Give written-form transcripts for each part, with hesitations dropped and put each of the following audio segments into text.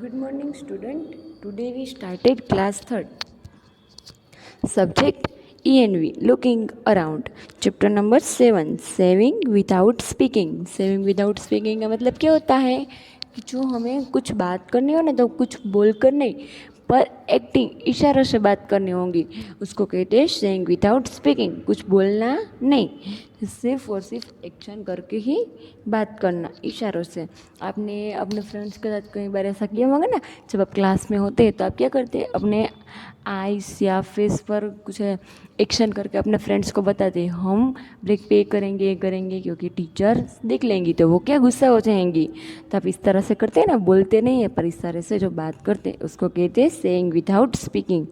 Good morning, student. Today we started class third. Subject ENV, looking around. Chapter number 7, saving without speaking. Saving without speaking का मतलब क्या होता है कि जो हमें कुछ बात करनी हो ना तो कुछ बोल कर नहीं पर एक्टिंग इशारों से बात करनी होगी उसको कहते हैं सेइंग विदाउट स्पीकिंग। कुछ बोलना नहीं, सिर्फ और सिर्फ एक्शन करके ही बात करना इशारों से। आपने अपने फ्रेंड्स के साथ कई बार ऐसा किया होगा ना, जब आप क्लास में होते हैं तो आप क्या करते हैं, अपने आइस या फेस पर कुछ एक्शन करके अपने फ्रेंड्स को बताते हैं हम ब्रेक पे करेंगे क्योंकि टीचर देख लेंगी तो वो क्या गुस्सा हो जाएंगी। तो आप इस तरह से करते हैं ना, बोलते नहीं है पर इस तरह से जो बात करते हैं उसको कहते हैं सेइंग विदाउट स्पीकिंग।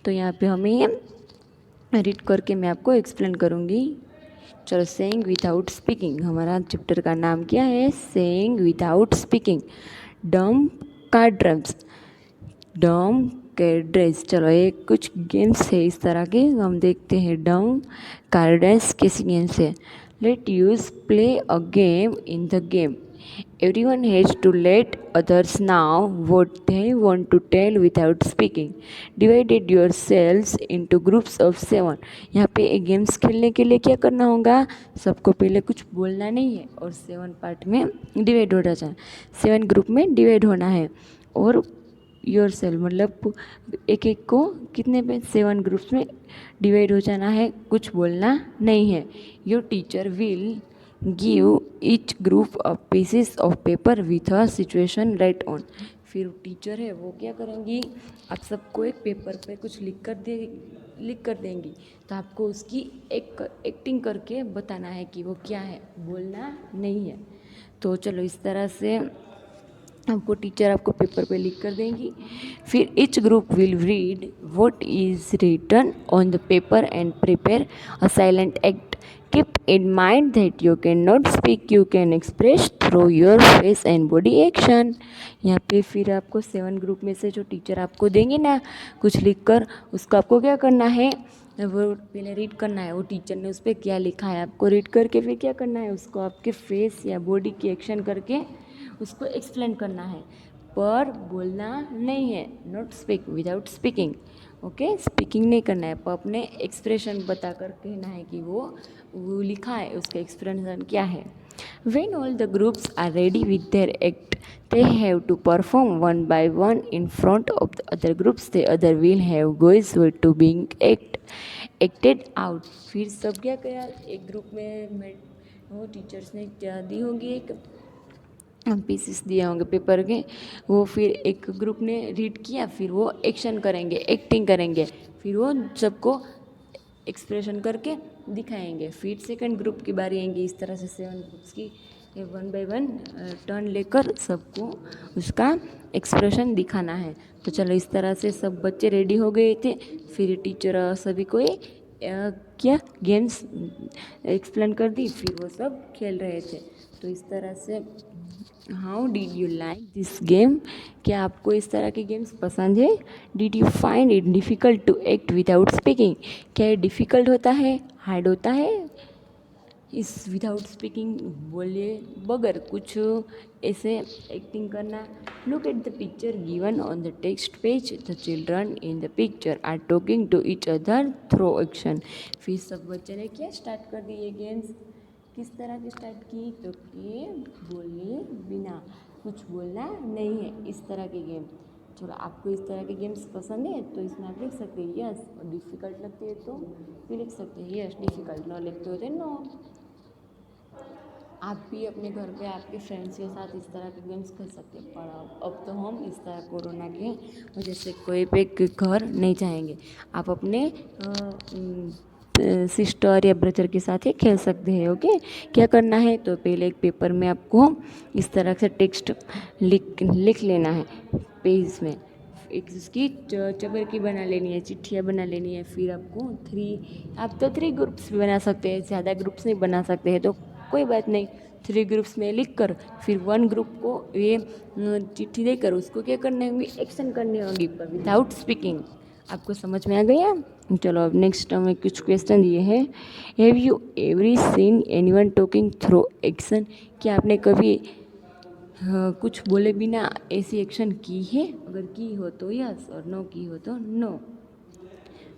तो यहाँ पे हमें रीड करके मैं आपको एक्सप्लेन करूँगी। चलो, सेइंग विदाउट स्पीकिंग, हमारा चैप्टर का नाम क्या है, सेइंग विदाउट स्पीकिंग। डम कार्ड्रम्स, डम कार्ड्रेस। चलो, ये कुछ गेम्स है इस तरह के, हम देखते हैं डम कार्ड्रेस कैसी गेम्स है। Let us play a game in the game. Everyone has to let others know what they want to tell without speaking. Divided yourselves into groups of 7. यहाँ पे एक गेम्स खेलने के लिए क्या करना होगा, सबको पहले कुछ बोलना नहीं है और 7 पार्ट में डिवाइड होना चाहिए, 7 ग्रुप में डिवाइड होना है। और योर सेल्फ मतलब एक एक को कितने पे 7 ग्रुप्स में डिवाइड हो जाना है, कुछ बोलना नहीं है। Your teacher will give each group a pieces of paper with a situation right on. फिर टीचर है वो क्या करेंगी, आप सबको एक पेपर पे कुछ लिख कर देंगी, तो आपको उसकी एक एक्टिंग करके बताना है कि वो क्या है, बोलना नहीं है। तो चलो, इस तरह से आपको टीचर आपको पेपर पे लिख कर देंगी। फिर each group will read what is written on the paper and prepare a silent act. Keep in mind that you can not speak, you can express through your face and body action. यहाँ पे फिर आपको 7 group में से जो teacher आपको देंगे ना कुछ लिख कर, उसको आपको क्या करना है, वो पहले रीड करना है, वो टीचर ने उस पर क्या लिखा है आपको रीड करके फिर क्या करना है, उसको आपके फेस या बॉडी की एक्शन करके उसको एक्सप्लेन करना है, पर बोलना नहीं है। Not speak, without speaking. Okay, speaking नहीं करना है, पर अपने एक्सप्रेशन बता कर कहना है कि वो लिखा है, उसका एक्सप्रेशन क्या है। When all the groups are ready with their act, they have to perform one by one in front of the other groups. The other will have goes to being acted out. फिर सब क्या किया, एक group में वो teachers ने क्या दी होगी, एक पीसेस दिए होंगे पेपर के, वो फिर एक ग्रुप ने रीड किया, फिर वो एक्शन करेंगे, एक्टिंग करेंगे, फिर वो सबको एक्सप्रेशन करके दिखाएंगे। फिर सेकंड ग्रुप की बारी आएंगी। इस तरह से 7 ग्रुप्स की 1 बाय 1 टर्न लेकर सबको उसका एक्सप्रेशन दिखाना है। तो चलो, इस तरह से सब बच्चे रेडी हो गए थे। फिर टीचर सभी को क्या गेम्स एक्सप्लेन कर दी, फिर वो सब खेल रहे थे। तो इस तरह से how did you like this game, क्या आपको इस तरह के गेम्स पसंद है। Did you find it difficult to act without speaking, क्या ये डिफ़िकल्ट होता है, हार्ड होता है इस विदाउट स्पीकिंग, बोले बगैर कुछ ऐसे एक्टिंग करना। Look at the picture given on the text page, the children in the picture are talking to each other through action. फिर सब बच्चे ने क्या स्टार्ट कर दी ये गेम्स, किस तरह की स्टार्ट की, तो ये बोले बिना, कुछ बोलना नहीं है, इस तरह के गेम। चलो, आपको इस तरह के गेम्स पसंद है तो इसमें आप लिख सकते हैं यस, और डिफ़िकल्ट लगते हैं तो भी लिख सकते हैं यस, डिफ़िकल्ट न लिखते होते नो। आप भी अपने घर पे आपके फ्रेंड्स के साथ इस तरह के गेम्स खेल सकते हैं, पर अब तो हम इस तरह कोरोना की वजह से कोई पे घर नहीं जाएंगे। आप अपने सिस्टर या ब्रदर के साथ ही खेल सकते हैं। ओके, क्या करना है, तो पहले एक पेपर में आपको इस तरह से टेक्स्ट लिख लेना है पेज में, एक इसकी चबरकी बना लेनी है, चिट्ठियाँ बना लेनी है। फिर आपको आप तो 3 ग्रुप्स भी बना सकते हैं, ज़्यादा ग्रुप्स नहीं बना सकते हैं तो कोई बात नहीं, 3 ग्रुप्स में लिख कर फिर 1 ग्रुप को ये चिट्ठी देकर उसको क्या करने होंगी, एक्शन करनी होगी, पर विदाउट स्पीकिंग। आपको समझ में आ गया। चलो, अब नेक्स्ट हमें कुछ क्वेश्चन दिए हैं। Have you every seen anyone talking through action, क्या आपने कभी कुछ बोले बिना ऐसी एक्शन की है, अगर की हो तो यस और नो की हो तो no.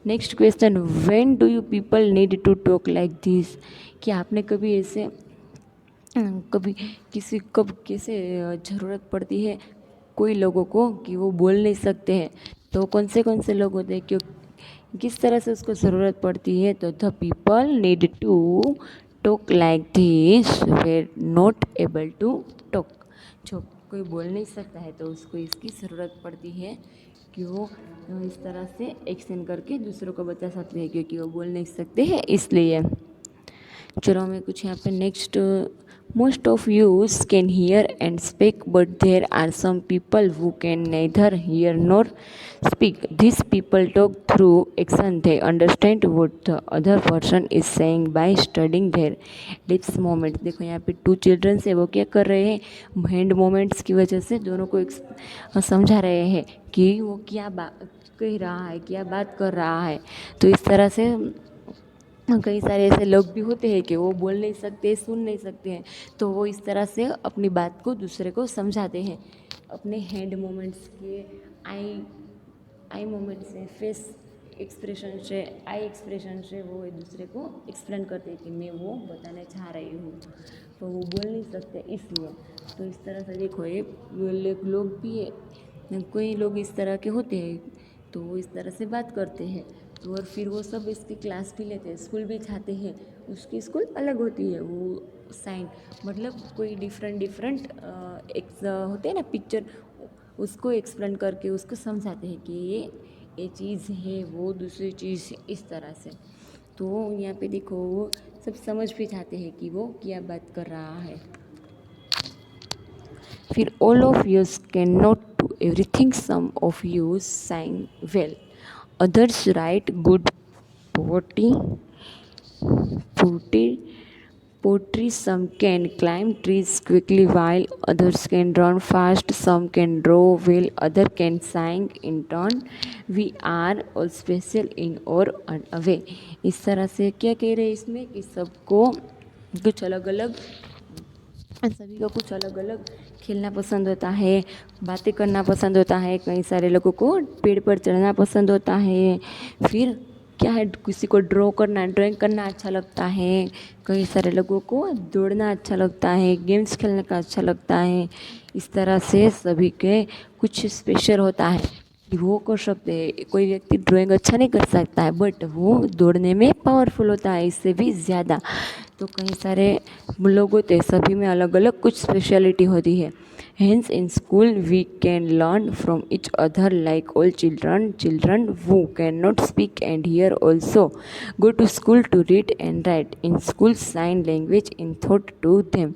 Next question, when do you people need to talk like this? कि आपने कभी ऐसे कभी किसी कब कैसे ज़रूरत पड़ती है कोई लोगों को कि वो बोल नहीं सकते हैं, तो कौन से लोग होते हैं, क्यों किस तरह से उसको ज़रूरत पड़ती है? तो the people need to talk like this were not able to talk. जो कोई बोल नहीं सकता है तो उसको इसकी ज़रूरत पड़ती है कि वो इस तरह से एक्शन करके दूसरों को बता सकते हैं, क्योंकि वो बोल नहीं सकते हैं इसलिए। चलो हमें कुछ यहाँ पे next, most of us can hear and speak but there are some people who can neither hear nor speak, this people talk through action, they understand what the other person is saying by studying their lips moment. देखो यहाँ पे 2 children है, वो क्या कर रहे हैं, hand moments की वजह से दोनों को समझा रहे हैं कि वो क्या बात कह रहा है, क्या बात कर रहा है। तो इस तरह से कई सारे ऐसे लोग भी होते हैं कि वो बोल नहीं सकते, सुन नहीं सकते हैं, तो वो इस तरह से अपनी बात को दूसरे को समझाते हैं अपने हैंड मोमेंट्स के, आई आई मोमेंट से, फेस एक्सप्रेशन से, आई एक्सप्रेशन से वो एक दूसरे को एक्सप्लेन करते हैं कि मैं वो बताना चाह रही हूँ, तो वो बोल नहीं सकते इसलिए। तो इस तरह से देखो ये लोग भी है, कोई लोग इस तरह के होते हैं तो वो इस तरह से बात करते हैं, तो और फिर वो सब इसकी क्लास भी लेते हैं, स्कूल भी जाते हैं, उसकी स्कूल अलग होती है, वो साइन मतलब कोई डिफरेंट एक होते हैं ना पिक्चर, उसको एक्सप्लेन करके उसको समझाते हैं कि ये चीज़ है, वो दूसरी चीज़ इस तरह से। तो यहाँ पे देखो वो सब समझ भी जाते हैं कि वो क्या बात कर रहा है। फिर all of us can not do everything, some of us sing well, others write good poetry, poetry, poetry. Some can climb trees quickly while others can run fast. Some can draw well, other can sing in tone. We are all special in our own way. इस तरह से क्या कह रहे हैं इसमें कि सबको कुछ अलग अलग, सभी को कुछ अलग अलग खेलना पसंद होता है, बातें करना पसंद होता है, कई सारे लोगों को पेड़ पर चढ़ना पसंद होता है, फिर क्या है किसी को ड्राइंग करना अच्छा लगता है, कई सारे लोगों को दौड़ना अच्छा लगता है, गेम्स खेलने का अच्छा लगता है। इस तरह से सभी के कुछ स्पेशल होता है कि वो कर सकते हैं। कोई व्यक्ति ड्राइंग अच्छा नहीं कर सकता है बट वो दौड़ने में पावरफुल होता है इससे भी ज़्यादा। तो कई सारे लोग होते हैं, सभी में अलग अलग कुछ स्पेशलिटी होती है। Hence in school we can learn from each other like all children who cannot speak and hear also go to school to read and write in school sign language in thought to them।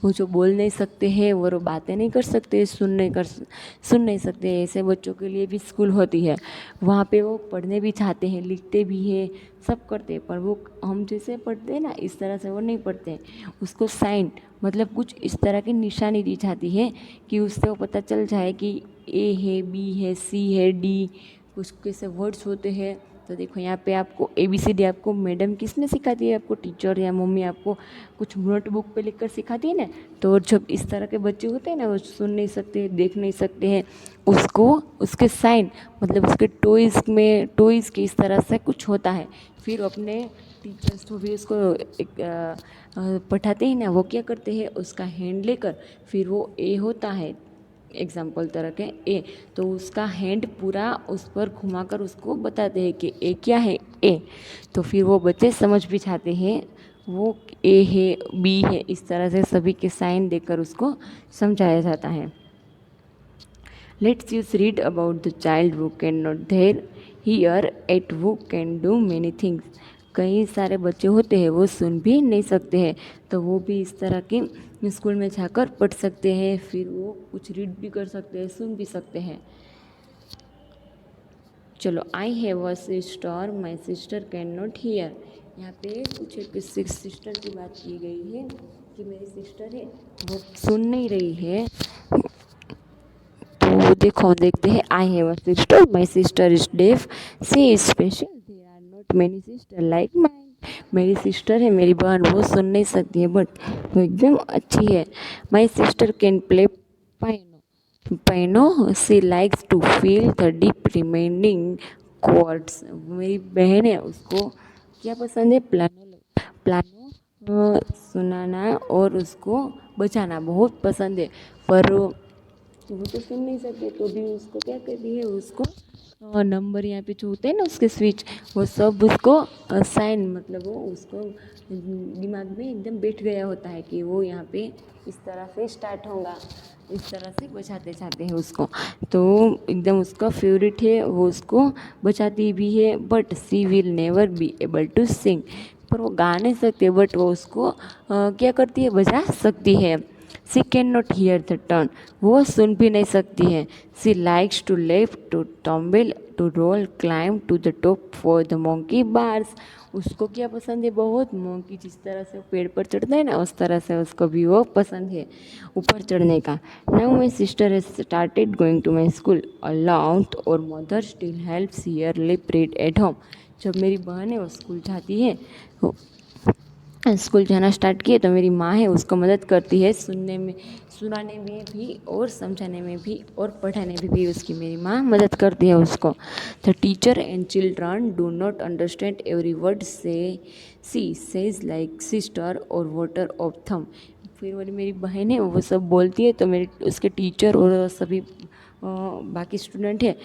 वो जो बोल नहीं सकते हैं, वो बातें नहीं कर सकते, सुन नहीं सकते, ऐसे बच्चों के लिए भी स्कूल होती है। वहाँ पे वो पढ़ने भी चाहते हैं, लिखते भी हैं, सब करते हैं, पर वो हम जैसे पढ़ते हैं ना इस तरह से वो नहीं पढ़ते हैं। उसको साइन मतलब कुछ इस तरह की निशानी दी जाती है कि उससे वो पता चल जाए कि ए है, बी है, सी है, डी, कुछ कैसे वर्ड्स होते हैं। तो देखो यहाँ पे आपको ABCD आपको मैडम किसने सिखाती है, आपको टीचर या मम्मी आपको कुछ नोटबुक पे लिख कर सिखाती है ना। तो जब इस तरह के बच्चे होते हैं ना, वो सुन नहीं सकते, देख नहीं सकते हैं, उसको उसके साइन मतलब उसके टॉयज़ के इस तरह से कुछ होता है। फिर अपने टीचर्स को भी उसको पढ़ाते हैं ना, वो क्या करते हैं उसका हैंड लेकर, फिर वो ए होता है एग्जाम्पल तरह के ए, तो उसका हैंड पूरा उस पर घुमाकर उसको बताते हैं कि ए क्या है, ए। तो फिर वो बच्चे समझ भी जाते हैं वो ए है, बी है, इस तरह से सभी के साइन देकर उसको समझाया जाता है। Let's us read about the child who can not there hear at who can do many things. कई सारे बच्चे होते हैं वो सुन भी नहीं सकते हैं, तो वो भी इस तरह के स्कूल में जाकर पढ़ सकते हैं, फिर वो कुछ रीड भी कर सकते हैं, सुन भी सकते हैं। चलो, आई have a sister, my sister can not here. यहाँ पे कुछ एक सिस्टर की बात की गई है कि मेरी सिस्टर है वो सुन नहीं रही है। तो देखो देखते हैं, I have a sister, my sister is deaf, she is special, there are not many sister like mine. मेरी सिस्टर है, मेरी बहन, वो सुन नहीं सकती है बट वो एकदम अच्छी है। My sister can play piano she likes to feel the deep remaining chords. मेरी बहन है, उसको क्या पसंद है, पियानो सुनाना और उसको बजाना बहुत पसंद है। पर वो तो सुन नहीं सकते, तो भी उसको क्या करती है, उसको नंबर यहाँ पे जो होते हैं ना उसके स्विच, वो सब उसको साइन, मतलब वो उसको दिमाग में एकदम बैठ गया होता है कि वो यहाँ पे इस तरह से स्टार्ट होगा, इस तरह से बजाते जाते हैं उसको। तो एकदम उसका फेवरेट है, वो उसको बजाती भी है। But she will never be able to sing, पर वो गा नहीं सकते, बट वो उसको क्या करती है, बजा सकती है। She can not hear the turn, वो सुन भी नहीं सकती है। She likes to left to tumble to roll climb to the top for the monkey bars. उसको क्या पसंद है, बहुत मोंकी, जिस तरह से वो पेड़ पर चढ़ता है ना, उस तरह से उसको भी वो पसंद है ऊपर चढ़ने का। Now my sister has started going to my school along और mother still helps early read at home. जब मेरी बहन है वो स्कूल जाती है, स्कूल जाना स्टार्ट किए, तो मेरी माँ है उसको मदद करती है सुनाने में भी और समझाने में भी और पढ़ाने में भी उसकी मेरी माँ मदद करती है उसको। The teacher and children do not understand every word से सी सेज लाइक सिस्टर और वाटर ऑफ थम। फिर वाली मेरी बहन है वो सब बोलती है, तो मेरे उसके टीचर और सभी बाकी स्टूडेंट है,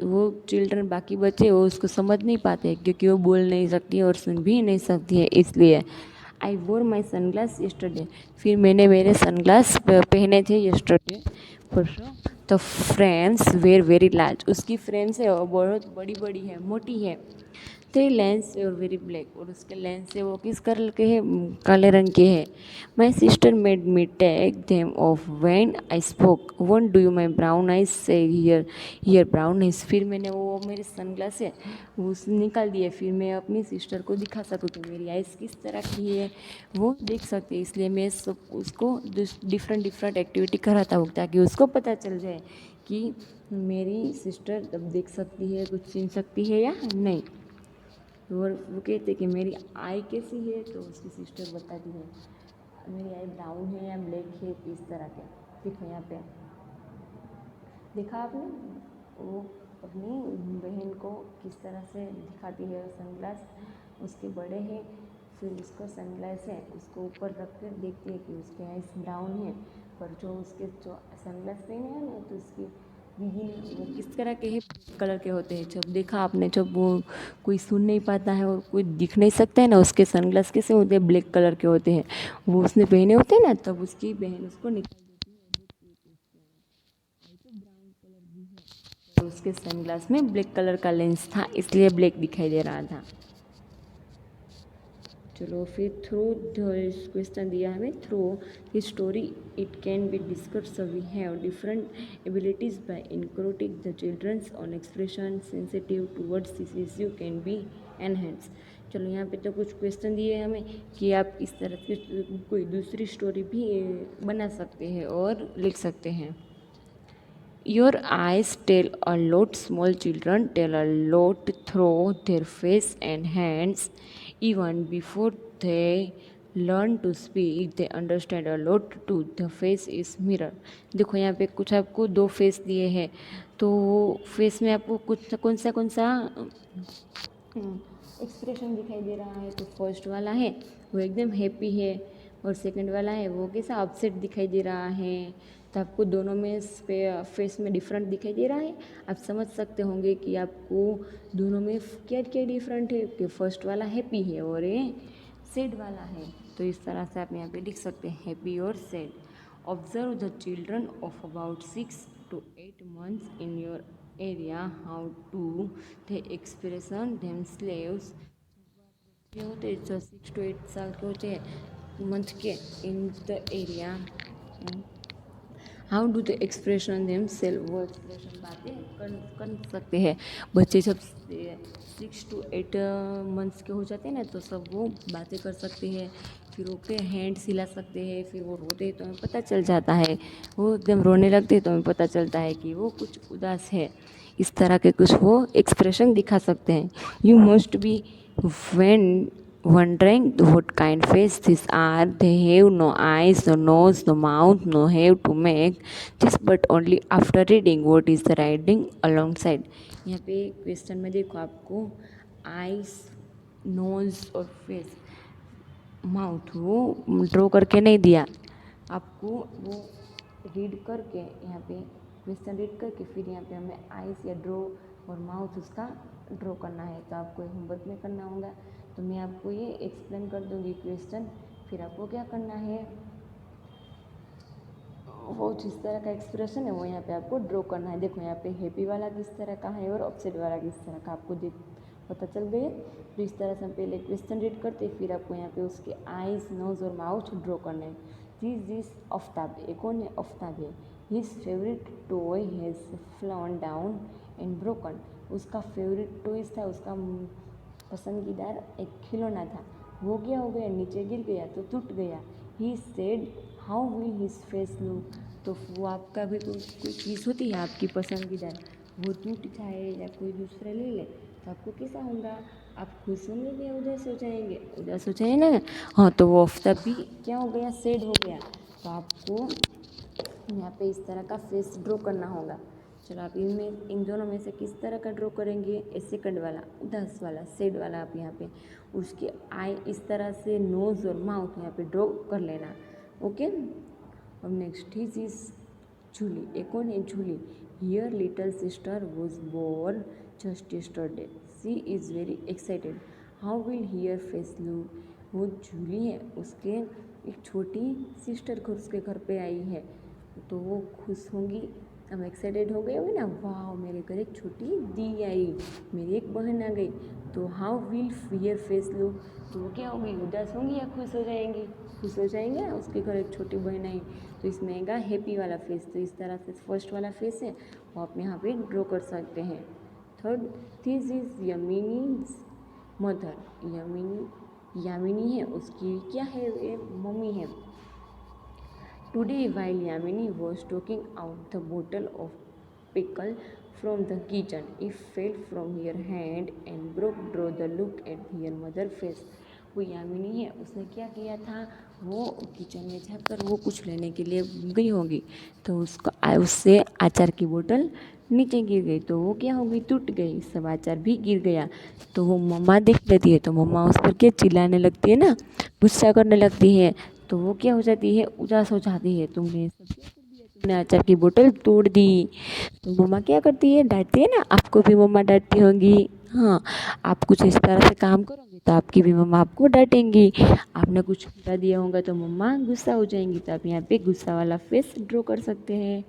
वो चिल्ड्रन बाकी बच्चे वो उसको समझ नहीं पाते, क्योंकि वो बोल नहीं सकती है और सुन भी नहीं सकती है, इसलिए। आई वोर माई सनग्लास यस्टरडे, फिर मैंने मेरे सनग्लास पहने थे यस्टरडे, परसों। तो फ्रेम्स वेर वेरी लार्ज, उसकी फ्रेम्स है वो बहुत बड़ी बड़ी है, मोटी है। थ्री लेंस और वेरी ब्लैक, और उसके लेंस है वो किस कलर के है, काले रंग के है। My sister made me take them off when I spoke, one do you my brown eyes say here here brown eyes. फिर मैंने वो मेरे सनग्लास है वो उसने निकाल दिए, फिर मैं अपनी सिस्टर को दिखा सकूँ कि मेरी आइज़ किस तरह की है, वो देख सकते, इसलिए मैं सब उसको डिफरेंट डिफरेंट एक्टिविटी कराता हूँ, ताकि उसको पता चल जाए कि मेरी सिस्टर तब देख सकती है, कुछ सुन सकती है या नहीं। और वो कहते कि मेरी आई कैसी है, तो उसकी सिस्टर बताती है मेरी आई ब्राउन है या ब्लैक है, किस तरह के। देखो यहाँ पे देखा आपने, वो अपनी बहन को किस तरह से दिखाती है सनग्लास, उसके बड़े हैं, फिर उसका सनग्लास है उसको ऊपर रख कर देखती है कि उसके आइस ब्राउन है, पर जो उसके जो सनग्लास पहने हैं ना, तो उसकी दीदी ने वो किस तरह के है, कलर के होते हैं। जब देखा आपने, जब वो कोई सुन नहीं पाता है और कोई दिख नहीं सकता है ना, उसके सनग्लास कैसे होते हैं, ब्लैक कलर के होते हैं, वो उसने पहने होते हैं ना, तब उसकी बहन उसको निकाल देती है और देखती है कि उसके आई तो ब्राउन कलर भी है, तो उसके सनग्लास में ब्लैक कलर का लेंस था, इसलिए ब्लैक दिखाई दे रहा था। चलो फिर थ्रू क्वेश्चन दिया हमें, through his story it can be discuss we have different abilities by including the childrens on expression sensitive towards this issue can be enhance. चलो यहाँ पे तो कुछ क्वेश्चन दिए हमें कि आप इस तरह की कोई दूसरी स्टोरी भी बना सकते हैं और लिख सकते हैं। Your eyes tell a lot. Small children tell a lot through their face and hands. Even before they learn to speak, they understand a lot too. The face is mirror. देखो यहाँ पे कुछ आपको दो फेस दिए हैं, तो face में आपको कुछ कौन सा एक्सप्रेशन दिखाई दे रहा है। तो फर्स्ट वाला है वो एकदम हैप्पी है, और सेकंड वाला है वो कैसा अपसेट दिखाई दे रहा है। तो आपको दोनों में फेस में डिफरेंट दिखाई दे रहा है। आप समझ सकते होंगे कि आपको दोनों में क्या क्या डिफरेंट है, कि फर्स्ट वाला हैप्पी है और ये सैड वाला है। तो इस तरह से आप यहाँ पे लिख सकते हैं हैप्पी और sad. Observe the children of about 6 to 8 months in your area, how do they expression themselves। ये होते हैं जो 6 to 8 साल के होते हैं मंथ के, in the area, how do the expression them self, वो एक्सप्रेशन बातें कर सकते हैं। बच्चे जब 6 to 8 मंथ्स के हो जाते हैं ना, तो सब वो बातें कर सकते हैं, फिर वो के हैंड हिला सकते हैं, फिर वो रोते हैं तो हमें पता चल जाता है, वो एकदम रोने लगते हैं तो हमें पता चलता है कि वो कुछ उदास है। इस तरह के कुछ वो एक्सप्रेशन दिखा सकते हैं। You must be when wondering what kind face these are. They have no eyes, no nose, no mouth, no have to make this, but only after reading what is the writing alongside. यहाँ पे question में देखो आपको ice, knows और face, mouth वो draw करके नहीं दिया आपको, वो रीड करके यहाँ पे क्वेश्चन रीड करके फिर यहाँ पे हमें आइस या ड्रॉ और माउथ उसका ड्रॉ करना है। तो आपको होमवर्क में करना होगा। तो मैं आपको ये एक्सप्लेन कर दूँगी क्वेश्चन, फिर आपको क्या करना है, वो जिस तरह का एक्सप्रेशन है वो यहाँ पे आपको ड्रॉ करना है। देखो यहाँ पे हैप्पी वाला किस तरह का है और अपसेट वाला किस तरह का आपको पता चल गई है। तो इस तरह से हम पहले क्वेश्चन रीड करते हैं, फिर आपको यहाँ पे उसके आइज, नोज और माउथ ड्रॉ करना है। दिस आफ्ताब, एक कौन है, आफ्ताब है। His favourite toy has flown down and broken, उसका फेवरेट टॉयज था, उसका पसंदीदार एक खिलौना था, वो क्या हो गया, नीचे गिर गया तो टूट गया। He said how will his face look, तो वो आपका भी कोई चीज़ होती है आपकी पसंदीदार, वो टूट जाए या कोई दूसरा ले ले तो आपको कैसा होगा, आप खुश होंगे या उदास हो जाएंगे, उदास हो जाए ना। हाँ, तो वो आफ्ताब भी क्या हो गया, सैड हो गया। तो आपको यहाँ पे इस तरह का फेस ड्रॉ करना होगा। चलो आप इनमें इन दोनों में से किस तरह का ड्रॉ करेंगे, सेकंड वाला, उदास वाला, सैड वाला। आप यहाँ पे उसके आई इस तरह से, नोज़ और माउथ यहाँ पे ड्रॉ कर लेना। ओके, अब नेक्स्ट इज जूली, एक कौन है, Julie. Her little sister was born just yesterday, she is very excited, how will her face look. वो जूली है, उसके एक छोटी सिस्टर उसके घर पे आई है, तो वो खुश होंगी, अब एक्साइटेड हो गई होगी ना, वाह मेरे घर एक छोटी दी आई, मेरी एक बहन आ गई। तो how will her face look, तो वो क्या होगी, उदास होंगी या खुश हो जाएंगी, खुश हो जाएंगे ना, उसके घर एक छोटी बहन आई। तो इसमें आएगा हैप्पी वाला फेस। तो इस तरह से फर्स्ट वाला फेस है वो आप यहाँ पे ड्रॉ कर सकते हैं। Third, this is Yamini's mother, Yamini है, उसकी क्या है, ये मम्मी है। Today, while Yamini was taking out the bottle of pickle from the kitchen, it fell from her hand and broke through the look at her mother face. वो यामिनी है, उसने क्या किया था, वो किचन में जाकर वो कुछ लेने के लिए गई होगी, तो उससे अचार की बोतल नीचे गिर गई, तो वो क्या होगी, टूट गई, सब अचार भी गिर गया। तो वो मम्मा देख लेती है, तो मम्मा उस पर क्या चिल्लाने लगती है ना, गुस्सा करने लगती है। तो वो क्या हो जाती है, उदास हो जाती है, तुमने सब क्या कर दिया, तुमने अचार की बोतल तोड़ दी। तो मम्मा क्या करती है, डांटती है ना, आपको भी मम्मा डांटती होंगी। हाँ, आप कुछ इस तरह से काम करोगे तो आपकी भी मम्मा आपको डांटेंगी। आपने कुछ गिरा दिया होगा तो मम्मा गुस्सा हो जाएंगी। तो आप यहाँ पे गुस्सा वाला फेस ड्रॉ कर सकते हैं।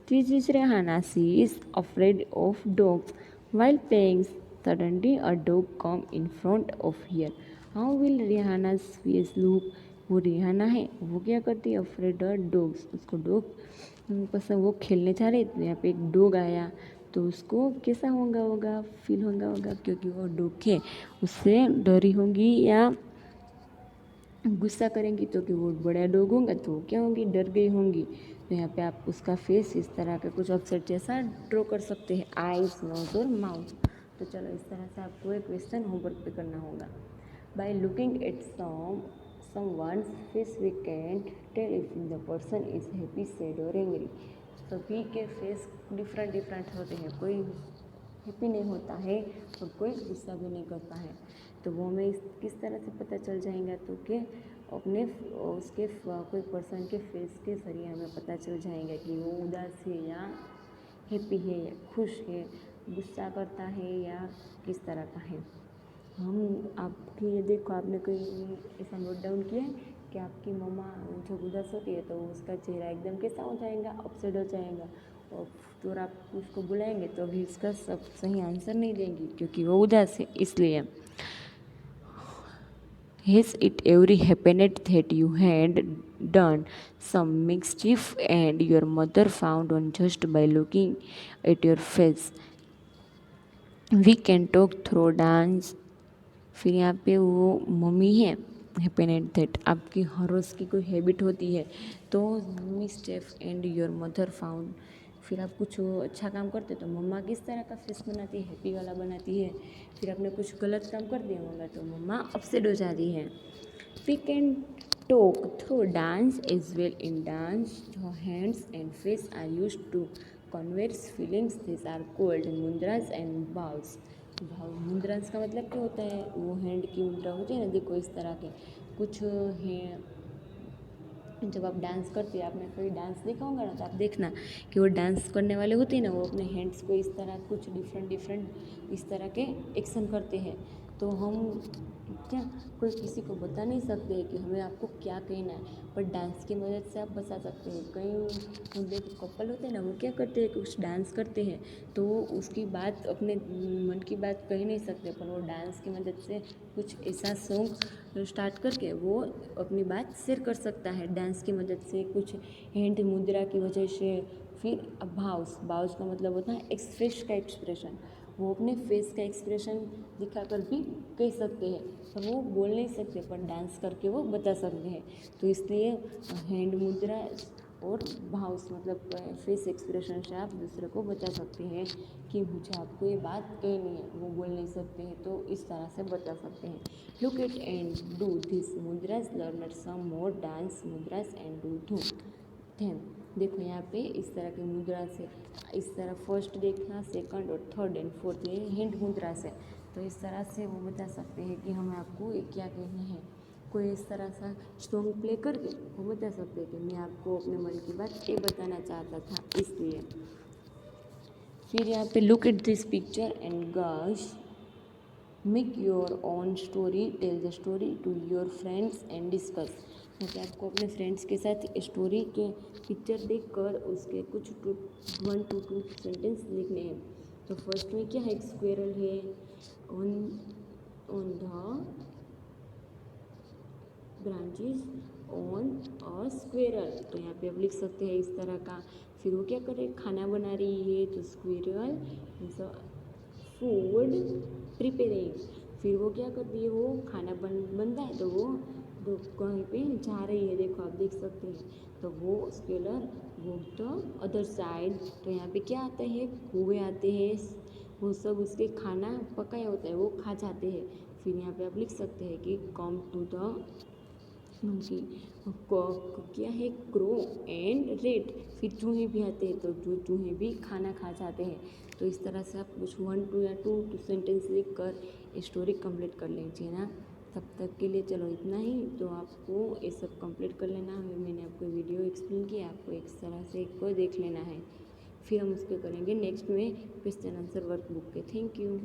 तीसरी Rehana, she is afraid of dogs while playing. Suddenly a dog come in front of her. How will Rihanna's face look? वो रिहाना है, वो क्या करती है, अफ्रेड डॉग्स, उसको डॉग पसंद, वो खेलने जा रहे तो यहाँ पे एक डॉग आया, तो उसको कैसा होगा फील होगा, क्योंकि वो डॉग है, उससे डरी होंगी या गुस्सा करेंगी, तो कि वो बड़ा डॉग होगा तो वो क्या होंगी, डर गई होंगी। तो यहाँ पे आप उसका फेस इस तरह का कुछ अपसेट जैसा ड्रॉ कर सकते हैं, आइज, नोज और माउथ। तो चलो इस तरह से आपको एक क्वेश्चन होमवर्क पे करना होगा। By looking at someone's face we can tell if the person is happy, sad or angry. सभी के फेस डिफरेंट होते हैं, कोई हैप्पी नहीं होता है और कोई गुस्सा भी नहीं करता है। तो वो हमें किस तरह से पता चल जाएगा, तो कि अपने उसके कोई पर्सन के फेस के जरिए हमें पता चल जाएगा कि वो उदास है या हैप्पी है या खुश है, गुस्सा करता है या किस तरह का है। हम आपकी ये देखो, आपने कोई ऐसा नोट डाउन किया है कि आपकी मम्मा जब उदास होती है तो उसका चेहरा एकदम कैसा हो जाएगा, अपसेट हो जाएगा, और तो आप उसको बुलाएंगे तो अभी उसका सब सही आंसर नहीं देंगी क्योंकि वो उदास है, इसलिए। Has it ever happened that you had done some mischief and your mother found on just by looking at your face? We can talk through dance. फिर यहाँ पे वो मम्मी है, हैपन एट दैट, आपकी हर रोज़ की कोई हैबिट होती है, तो मिस्टेफ एंड योर मदर फिर आप कुछ अच्छा काम करते तो मम्मा किस तरह का फेस बनाती है, हैप्पी वाला बनाती है। फिर आपने कुछ गलत काम कर दिया मम्मा तो मम्मा अपसेट हो जाती है। We can talk through dance as well. In dance जो hands and face are use to converse feelings, this are called mudras and bhavas. भाव मुद्रास का मतलब क्या होता है, वो हैंड की मुद्रा होती है ना, देखो इस तरह के कुछ हैं। जब आप डांस करते हैं, आपने कोई डांस देखा होगा ना, तो आप देखना कि वो डांस करने वाले होते हैं ना, वो अपने हैंड्स को इस तरह कुछ डिफरेंट इस तरह के एक्शन करते हैं। तो हम क्या कोई किसी को बता नहीं सकते कि हमें आपको क्या कहना है, पर डांस की मदद से आप बता सकते हैं। कई देखो कपल होते हैं ना, वो क्या करते हैं, कुछ डांस करते हैं तो वो उसकी बात अपने मन की बात कह नहीं सकते, पर वो डांस की मदद से कुछ ऐसा सॉन्ग स्टार्ट करके वो अपनी बात शेयर कर सकता है डांस की मदद से, कुछ हैंड मुद्रा की वजह से। फिर भाव्स, भाव्स का मतलब होता है एक्सप्रेस का एक्सप्रेशन, वो अपने फेस का एक्सप्रेशन दिखाकर भी कह सकते हैं, पर वो बोल नहीं सकते, पर डांस करके वो बता सकते हैं। तो इसलिए हैंड मुद्रा और भाव्स मतलब फेस एक्सप्रेशन से आप दूसरे को बता सकते हैं कि मुझे आपको ये बात कहनी है, वो बोल नहीं सकते हैं तो इस तरह से बता सकते हैं। Look at and do this mudras, learner some more dance mudras and do them. देखो यहाँ पे इस तरह की मुद्रा से, इस तरह फर्स्ट देखना, सेकंड और थर्ड एंड फोर्थ ये हैंड मुद्रा से, तो इस तरह से वो बता सकते हैं कि हमें आपको ये क्या कहना है। कोई इस तरह सा सॉन्ग प्ले करके वो बता सकते हैं कि मैं आपको अपने मन की बात ये बताना चाहता था, इसलिए। फिर यहाँ पे look at this picture and girls make your own story, tell the story to your friends and discuss. मतलब आपको अपने फ्रेंड्स के साथ स्टोरी के पिक्चर देखकर उसके कुछ 1 to 2 सेंटेंस लिखने हैं। तो फर्स्ट में क्या है, एक स्क्वेरल है, on on the branches on a squirrel, तो यहाँ पे आप लिख सकते हैं इस तरह का। फिर वो क्या करे, खाना बना रही है, तो स्क्वेरल फूड प्रिपेयरिंग। फिर वो क्या करती है, वो खाना बनता है तो वो तो कहीं पे जा रही है, देखो आप देख सकते हैं। तो वो स्केलर वो तो अदर साइड, तो यहाँ पे क्या आता है, हुए आते हैं, वो सब उसके खाना पकाया होता है वो खा जाते हैं। फिर यहाँ पे आप लिख सकते हैं कि कम टू द मंकी, क्या है, क्रो एंड रेट। फिर चूहे भी आते हैं तो जो चूहे भी खाना खा जाते हैं। तो इस तरह से आप कुछ 1 to या 2 सेंटेंस लिख कर स्टोरी कंप्लीट कर लीजिए ना। तब तक के लिए चलो इतना ही, तो आपको ये सब कंप्लीट कर लेना है। मैंने आपको वीडियो एक्सप्लेन किया, आपको एक तरह से इसको देख लेना है। फिर हम उसके करेंगे नेक्स्ट में क्वेश्चन आंसर वर्कबुक के। Thank you.